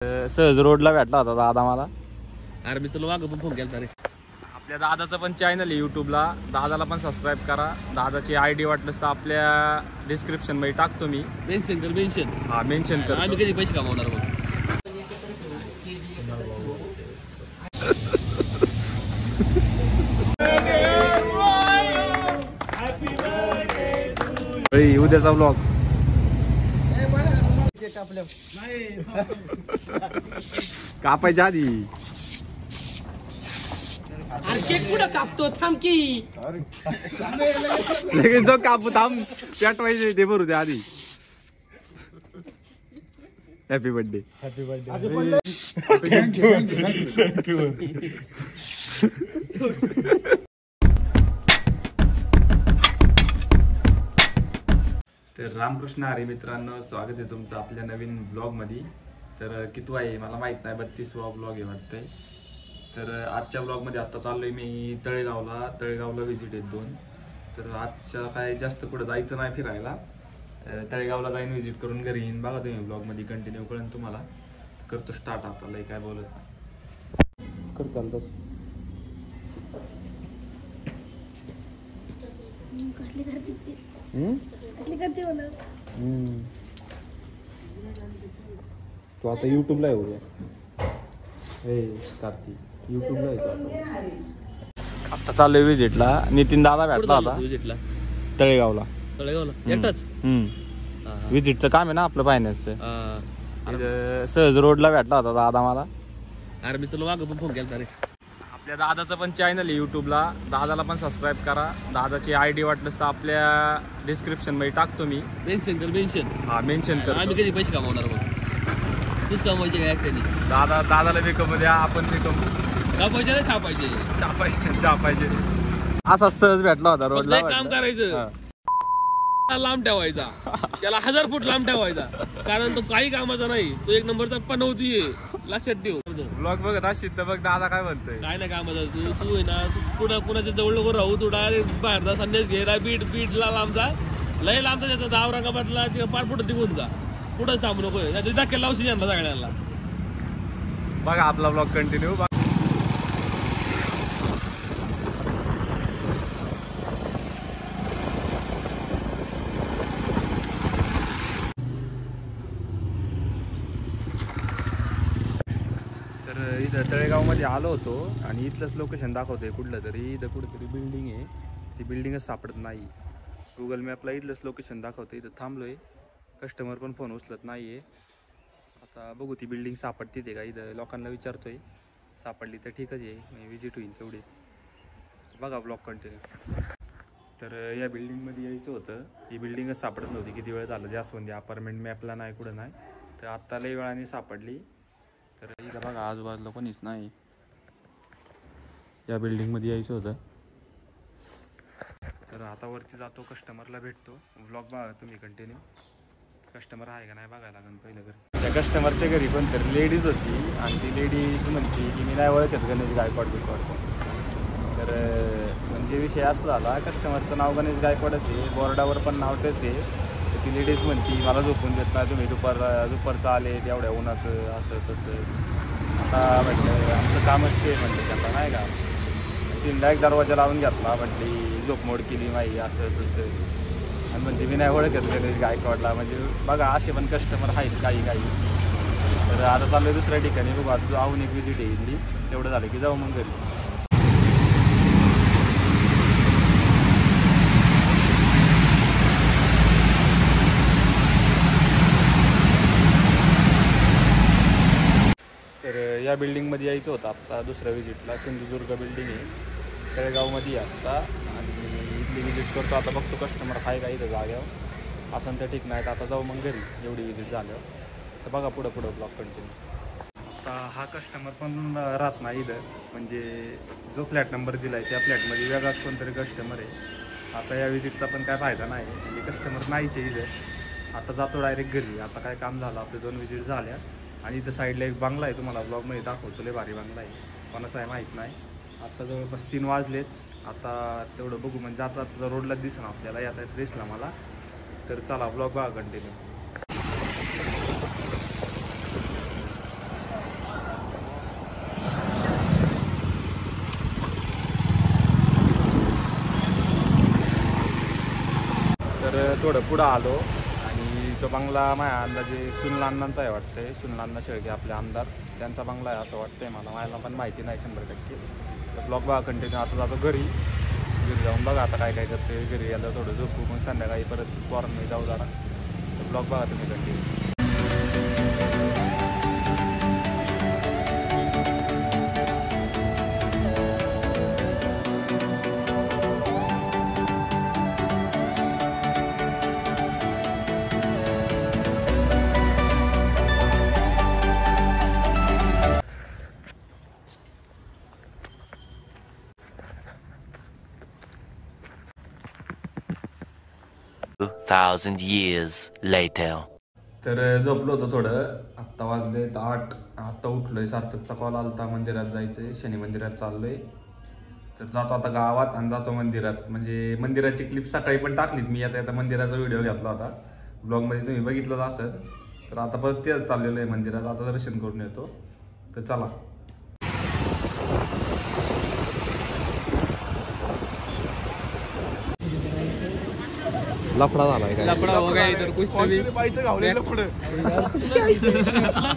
सहज रोडला भेटला होता दादा मला. अरे मी तुला मागं पण फोन केला रे. आपल्या दादाचं पण चॅनल आहे यूट्यूबला, दादाला पण सबस्क्राईब करा. दादाची ID वाटलंच तर आपल्या डिस्क्रिप्शन मध्ये टाकतो मी. मेन्शन कर, मेन्शन. हा मेन्शन कर. आम्ही कधी पैसे कमावणार मग. उद्याचा ब्लॉग कापायच्या आधी केक कुठं कापतो थांब की लगेच जो कापू थांब पेटवायचे ते भरू द्या आधी. Happy birthday. Happy birthday. तर रामकृष्ण हरी मित्रांनो, स्वागत आहे तुमचं आपल्या नवीन ब्लॉगमध्ये. तर कितवा आहे मला माहीत नाही, 32वा ब्लॉग आहे वाटतंय. तर आजच्या ब्लॉगमध्ये आत्ता चाललोय मी तळेगावला व्हिजिट आहेत 2. तर आजच्या काय जास्त कुठं जायचं नाही फिरायला, तळेगावला जाईन व्हिजिट करून घरी येईन. बघा तुम्ही ब्लॉगमध्ये कंटिन्यू कळून तुम्हाला. करतो स्टार्ट आता, लय काय बोलत कर चालतंच. तू आता युट्यूबला आहे उद्या. कार्तिक युट्यूबला आहे. आता चाललोय व्हिजिटला. नितीन दादा भेटला होता विजिटला तळेगावला. एकटाच. व्हिजिटचं काम आहे ना आपलं फायनान्सचं. सहज रोडला भेटला होता दादा मला. अरे मी तुला मागं पण फोन केला रे. आपल्या दादाचं पण चॅनल आहे यूट्यूबला, दादाला पण सबस्क्राईब करा. दादाची ID वाटलंच तर आपल्या डिस्क्रिप्शन मध्ये टाकतो मी. मेन्शन कर, मेन्शन. हा मेन्शन कर. आम्ही कधी पैसे कमावणार मग. तूच कमवायचे काय एकट्याने. दादाला बी कमू द्या, आपण बी कमू. कमवायचे नाही, छापायचे. छापायचे. असा सहज भेटला होता रोडला. एक काम करायचं, लांब ठेवायचा त्याला 1000 फूट लांब ठेवायचा, कारण तो काही कामाचा नाही. तो एक नंबरचा पनवती आहे, लक्षात ठेव. ब्लॉग बघत असशील तर बघ दादा काय म्हणतोय. काय नाही कामाचा. तू आहे ना, तू पुढे कुणाच्या जवळ नको राहू. तू डायरेक्ट बाहेरचा संदेश घे. बीडला लांब जा, लय लांब जा. त्याचा औरंगाबादला किंवा पार पुढे टिकून जा. पुढे थांबू नको. धक्के लावशी यांना सगळ्यांना. बघा आपला ब्लॉग कंटिन्यू. इथं तळेगावमध्ये आलो होतो आणि इथलंच लोकेशन दाखवतोय कुठलं तरी. इथं कुठेतरी बिल्डिंग आहे, ती बिल्डिंगच सापडत नाही. गुगल मॅपला इथलंच लोकेशन दाखवतोय. इथं थांबलोय, कस्टमर पण फोन उचलत नाही आहे. आता बघू ती बिल्डिंग सापडते ते का. इथं लोकांना विचारतोय, सापडली तर ठीकच आहे, मी विजिट होईल तेवढीच. बघा ब्लॉग कंटिन्यू. तर या बिल्डिंगमध्ये यायचं होतं, ही बिल्डिंगच सापडत नव्हती. किती वेळ झालं, जास्वंदी अपार्टमेंट मॅपला नाही, कुठं नाही. तर आत्ता लई वेळाने सापडली. तर इथं बघा आजूबाजूला कोणीच नाही. या बिल्डिंगमध्ये यायचं होतं. तर आता वरती जातो, कस्टमरला भेटतो. व्लॉग बघा तुम्ही कंटिन्यू. कस्टमर आहे का नाही बघायला लागेल पहिलं घरी. त्या कस्टमरच्या घरी पण तर लेडीज होती आणि ती लेडीज म्हणते की मी नाही ओळखत गणेश गायकवाड. तर म्हणजे विषय असा झाला, कस्टमरचं नाव गणेश गायकवाडच आहे, बोर्डावर पण नाव तेच आहे. तर ती लेडीज म्हणती मला झोपून देत नाही तुम्ही, दुपारचं आले एवढ्या उन्हाचं असं तसं. आता म्हटलं आमचं कामच ते म्हणलं त्यांना नाही का. तीन डायरेक्ट दरवाजा लावून घेतला, म्हटली झोपमोड केली माही असं तसं. आणि म्हणते मी नाही ओळखत गणेश गायकवाडला. म्हणजे बघा असे पण कस्टमर आहेत काही. तर आता चालू दुसऱ्या ठिकाणी. बघू आता जाऊन एक विजिट येईल, तेवढं झालं की जाऊ मग घरी. तर या बिल्डिंगमध्ये यायचं होतं आत्ता दुसऱ्या विजिटला. सिंधुदुर्ग बिल्डिंग आहे, तळेगावमध्ये आहे आत्ता. आणि इथली विजिट करतो आता, बघतो कस्टमर आहे का इथं जाग्यावर. असं तर ठीक नाही, तर आता जाऊ मग घरी एवढी विजिट झाल्यावर. तर बघा पुढं ब्लॉग कंटिन्यू. आता हा कस्टमर पण राहत नाही इथं, म्हणजे जो फ्लॅट नंबर दिला आहे त्या फ्लॅटमध्ये वेगळाच कोणतरी कस्टमर आहे. आता या विजिटचा पण काय फायदा नाही, म्हणजे कस्टमर नाहीच आहे इथं. आता जातो डायरेक्ट घरी. आता काय काम झालं, आपले 2 विजिट झाल्या. आणि इथं साईडला एक बंगला आहे, तुम्हाला ब्लॉगमध्ये दाखवतो. लय भारी बंगला आहे, कोणाचा आहे माहीत नाही. आता जवळपास 3 वाजलेत. आता तेवढं बघू, म्हणजे आता रोडला दिसेल आपल्याला. आता दिसला मला. तर चला ब्लॉग बघा कंटिन्यू. थोडं पुढं आलो आणि तो बंगला माझ्या अंदाजे सुनील अण्णांचा आहे वाटतंय. सुनील अण्णा शेळके आपले आमदार, त्यांचा बंगला आहे असं वाटतंय मला पण माहिती नाही 100%. तर ब्लॉग बघा कंटिन्यू. आता जातो घरी जाऊन बघा आता काय करते. घरी गेलं थोडं झोपू, मग संध्याकाळी परत फॉरनमध्ये जाऊ जरा. तर ब्लॉग बघा तुम्ही कंटिन्यू. thousand years later. तर झोपलो होतो थोडं. आत्ता वाजले 8. आत्ता उठलोय. सार्थकचा कॉल आलता मंदिरात जायचंय, शनी मंदिरात चाललोय. तर जातो आता गावात आणि जातो मंदिरात. म्हणजे मंदिराची क्लिप सकाळी पण टाकलीत मी. आता मंदिराचा व्हिडिओ घेतला होता ब्लॉगमध्ये, तुम्ही बघितलं असेल. तर आता परत तेच चाललेलं आहे मंदिरात. आता दर्शन करून येतो. तर चला. लफडा झालाय काय? लफडा हो गया इधर कुछ तो भी बाईचं घावलेलं पुढे.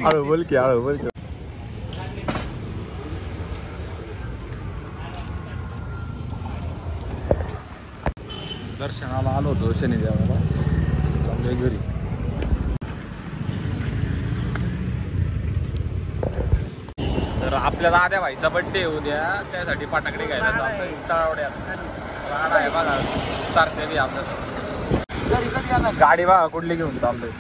हळू बोल की, हळू बोल की. दर्शनाला आलो होतो शनिदेवाला. चाललोय घरी. तर आपल्याला आद्या भाईचा बड्डे उद्या, त्यासाठी फटाकडे घ्यायला चालतोय तळावड्यात. राडा आहे बघा सारखे आपल्याला. गाडी बघा कुठली घेऊन चाललोय.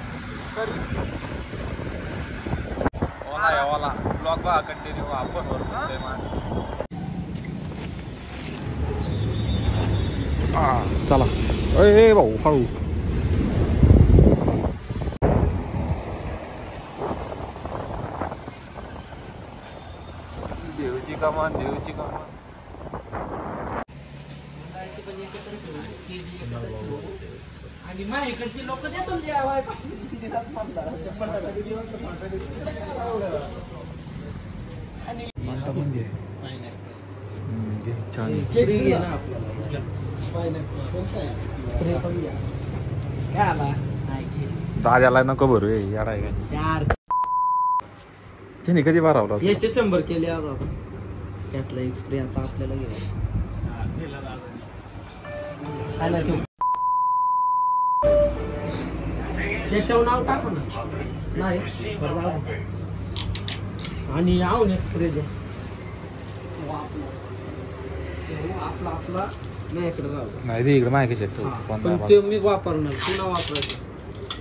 ओला आहे ओला. ब्लॉग बघा कंटिन्यू. आपण वर बोलतोय चला. ए भाऊ हळू. देवची कमान, देवची कमान. आणि माझ्याकडची लोक देतो जेवाय दाद्याला नको भरू यार. त्याने कधी भरावला? याचे 100 केले आता. त्यातला एक स्प्रे आता आपल्याला घ्यायला. त्याच्यावर नाव टाकू ना. नाही आणि आहो ना स्प्रे द्या. आपला माझ्याकडे राहू. नाही ते इकडे माहिती पण ते मी वापरणार. पुन्हा वापरायचं.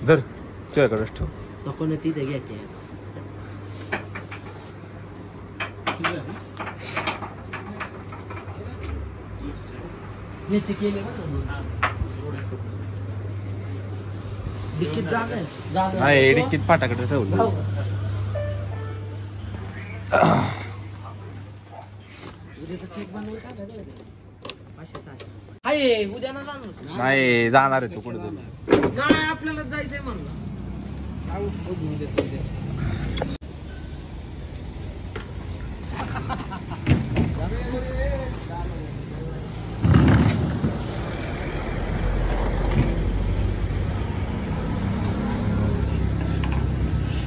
जर तुझ्याकडेच ठेव. नको ना तिथे घ्यायचे. याचे केले डिक्कीत जागा आहे. नाही डिक्कीत फाटाकडे ठेवलं. उद्याचा केक बनवून टाकायचं. 500-600 आहे. उद्या ना जाणार. नाही जाणार आहे तू कुठे तरी. नाही आपल्याला जायचंय म्हणलं.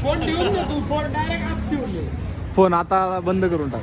फोन ठेवून दे तू. फोन डायरेक्ट आत ठेवून दे. फोन आता बंद करून टाक.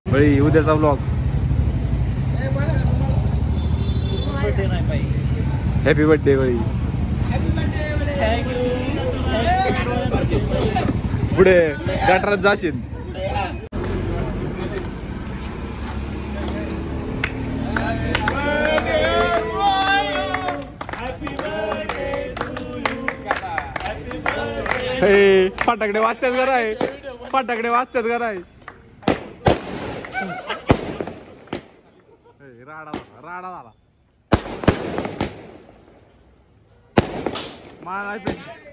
भाई उद्याचा ब्लॉग. हॅपी बर्थडे भाई. पुढे गटारात जाशील. हे फटाकडे वाजतात घर आहे फटाकडे वाजतात घर आहे राडा झाला मारायचं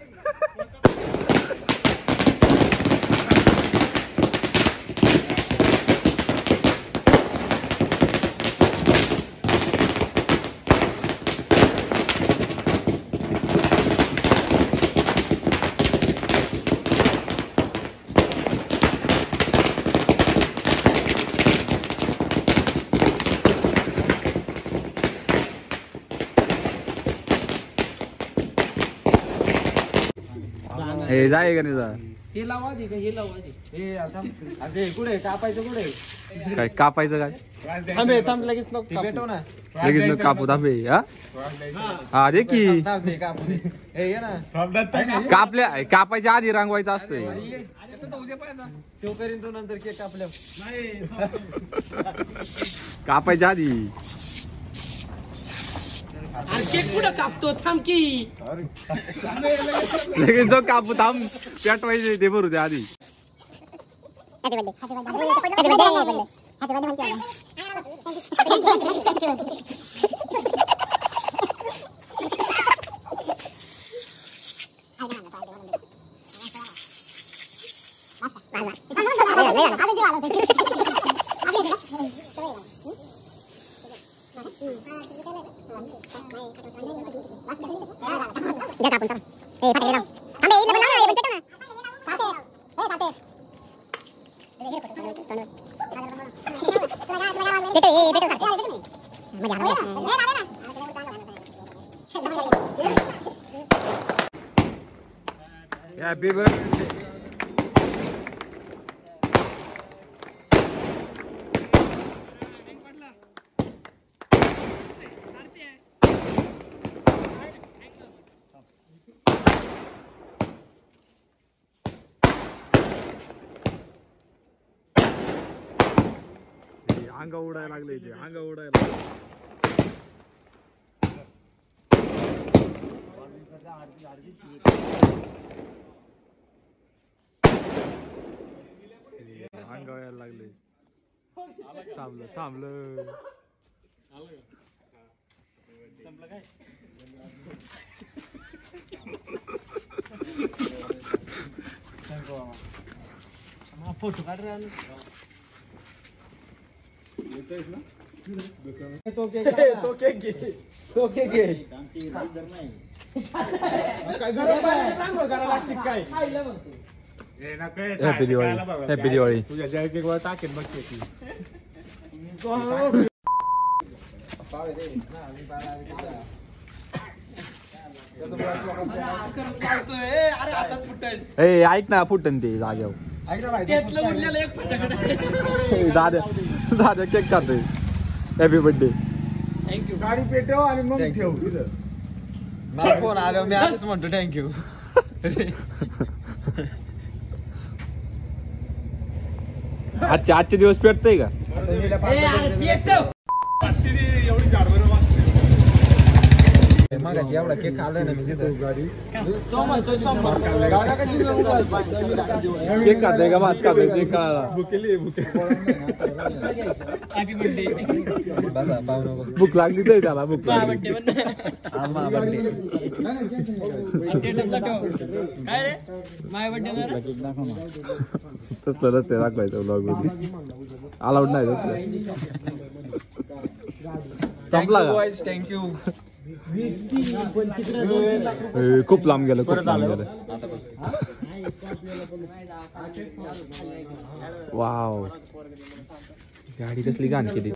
हे जाय का नाही जा हे लावा दे का हे लावा दे कुठे कापायचं कुठे काय कापायचं काय थांबे थांब लगेच नको भेटव ना लगेच न कापू थांबे हा दे की थांब दे कापू दे ए ये ना कापल्या कापायच्या आधी रंगवायचं असतंय तो करीन तो नंतर केक कापल्या कापायच्या आधी अरे केक कुठं कापतो थांब की लगेच जो कापू थांब पेटवायचे ते भरू द्या आधी हॅपी बर्थडे अंग उडायला लागले ते अंग उडायला अंग व्हायला लागले थांबलं फोटो काढ रे तो केक घे हॅपी दिवाळी हॅपी दिवाळी तुझ्या जय केक वर टाकेन बघ केक ए ऐक ना फुटन ते जाग्यावर त्यातलं उडलेलं एक फटाकडे दादा केक खातोय हॅपी बर्थडे थँक्यू गाडी पेटव आणि मग ठेव मला फोन आलो मी आधीच म्हणतो थँक्यू आजचे दिवस पेटतय का मगाशी एवढा केक खाल्लाय ना मी तिथं गाडी केक खातोय का भात खातोय ते कळाला हॅपी बर्थडे बसा पाहू भूक लागली तर त्याला भूक लागली आम्हा बर्थडे काय रे माय बर्थडे तसलं रस्ते दाखवायचं ब्लॉग मध्ये अलाउड नाही तसलं संपला का थँक्यू खूप लांब गेलं खूप लांब गेलं वाव गाडी कसली घाण केली